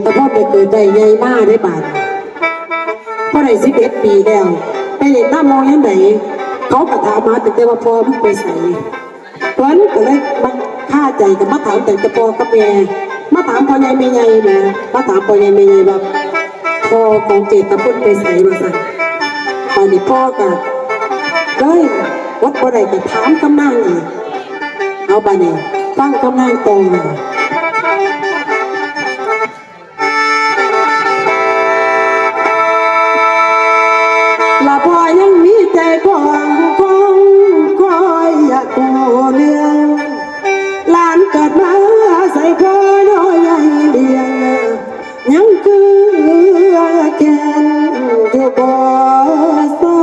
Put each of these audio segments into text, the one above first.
ตะพ่อไปเกิดใจใหญ่มากได้บาดพอได้11 ปีแล้วไปเล่นน้ำมองยังไงเขาก็ถามมาแต่ว่าพ่อมึงไปใส่เพิ่นก็เลยมาฆ่าใจกับมาถามแต่พ่อกับแม่มาถามพ่อใหญ่แม่ใหญ่นะมาถามพ่อใหญ่แม่ใหญ่ว่าพ่อของเจตพุ่นไปใส่มาสั่นตอนนี้พ่อก็เลยวัดบ่ได้ก็ถามกำนังอีกเอาไปนี่ฟังกำนังตรงมาละพ่อยังมีใจคงคอยอยากโอเลี้ยงหลานเกิดมาใส่พ่อน้อยใหญ่เลี้ยงยังคือแก่นอยู่บ่เศร้า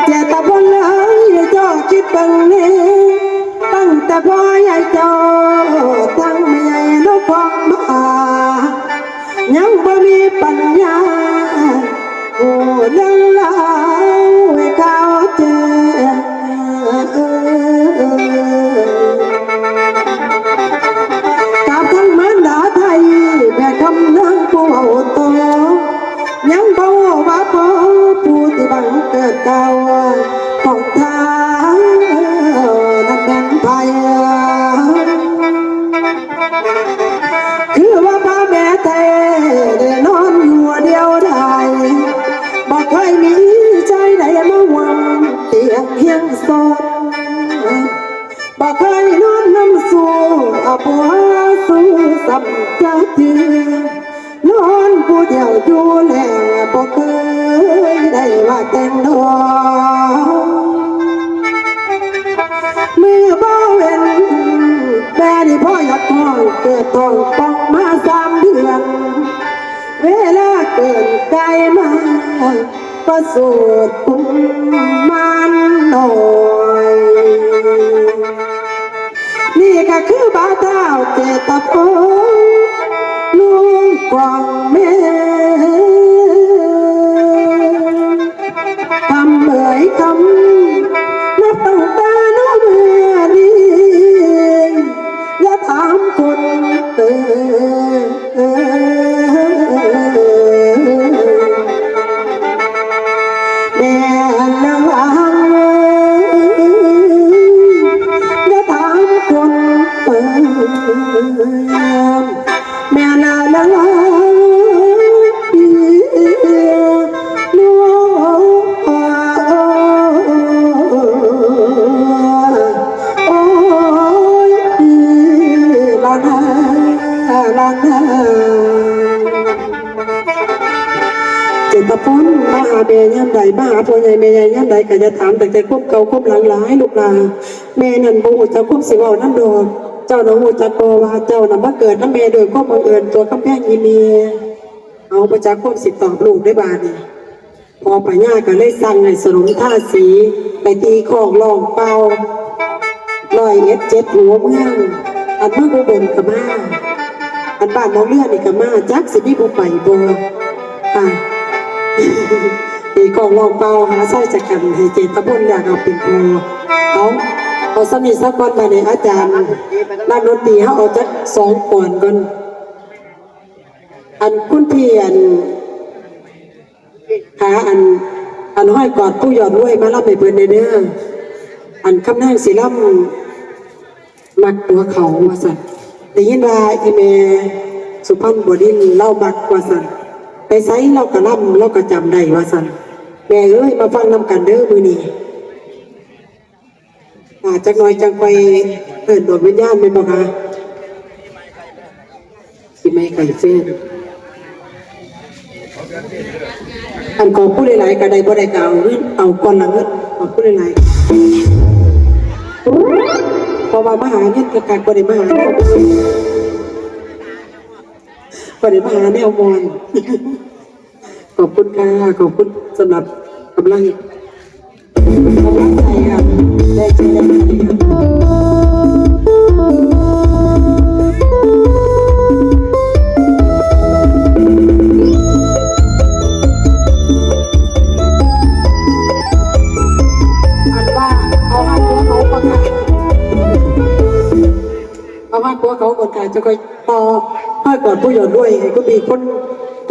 เจตบนเลยเจ้าคิดบังเล่ตั้งแต่พ่อใหญ่เจ้าตั้งไม่ใหญ่นกพองมายังบ่มีปัญญาโอ้เรื่องราวให้เขาเจกับทั้งมารดาไทยแม่คำนางผู้เอาโตยังบ่ว่าพ่อผู้ที่บังเกิดเก่าของทางนั้นเป็นไผคือว่าพ่อแม่ไทยได้นอนอยู่เดียวได้บ่เคยมีใจใดมาหวังเตียงเฮียงสอนบ่เคยนอนน้ำสู้เอาผัวสู้สับจะเจือนอนผู้เดียวอยู่แหล่บ่เคยได้ว่าแต่งดอกมือบ่เว้นแต่นี่พ่ออยากท้องเกิดท้องป่องมา3 เดือนเวลาเกินไกลมาประสูติปุ่มมันหน่อยนี่ก็คือบาเท้าเจตพงลูกกวางแม่คำเอ่ยคำนับตั้งแต่น้องเมื่อนี้อย่าถามคนแม่นางอย่าถามคนแม่นางลูกโอ้ยลานาลานาเจตพลมาหาแม่ย่ำใดมาหาพ่อใหญ่แม่ใหญ่ย่ำใดก็จะถามแต่ใจควบเก่าควบหลังหลายลูกหลานแม่นั่นบ่ฮู้จักควบสิเว้าน้ำดอกเจ้าหนูฮู้จักบ่ว่าเจ้าน่ะมาเกิดน้ำแม่โดยความบังเอิญตัวกำแพงอีเมียเอาบ่จักควบสิตอบลูกได้บาดนี้พอปัญญาก็เลยสั่งให้สนมท่าสีไปตีของร้องเป่า107หัวเมืองอันเมืองอุบลก็มาอันบ้านน้องเลื่อนนี่ก็มาจักสิมีผู้ไปบ่ตีกองลองเป่าหาสร้อยจักรันให้เจตพลอยากเอาเป็นผู้เอาสมีสักวันมาในอาจารย์นักดนตรีเขาเอาจัก2 ก่อนก่อนอันคุณพี่หาอันห้อยกอดผู้หยอดรวยมารับไปเพิ่นในเนื้ออันคำนางศิลป์มักตัวเขาว่าสัตว์ได้ยินว่าอีเมสุพรรณบดินทร์เล่ามักว่าสัตว์ไปไซเรากระล่ำเรากระจำได้ว่าสันแม่เอ้ยมาฟังนำกันเด้อมือนี้จักหน่อยจังไปโดดวิญญาณเป็นบ่คะสิไม่ไก่เฟ้นอันขอพูดหลายๆกระไดบ่ได้กล่าวเอาก่อนหลังขอพูดหลายๆพอมามหาเนี่ยกากบ่ได้มาหาเนี่ยบ่ได้มาหาแนวมอนขอบคุณค่ะขอบคุณสำหรับกำลังใจครับได้ใจได้อันว่าเอาหันหัวเขาประกาศเอา ว่าพวกเขาก่อนการจะคอยต่อให้ก่อนผู้หยอดด้วยให้ก็มีค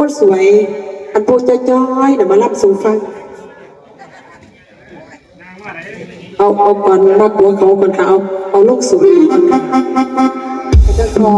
นสวยอันพวกจะจ้อยเดี๋ยวมารับสู่ฟังเอาก่อนมาพวกเขาก่อนค่ะเอาลูกสวยก่อนค่ะจะพอ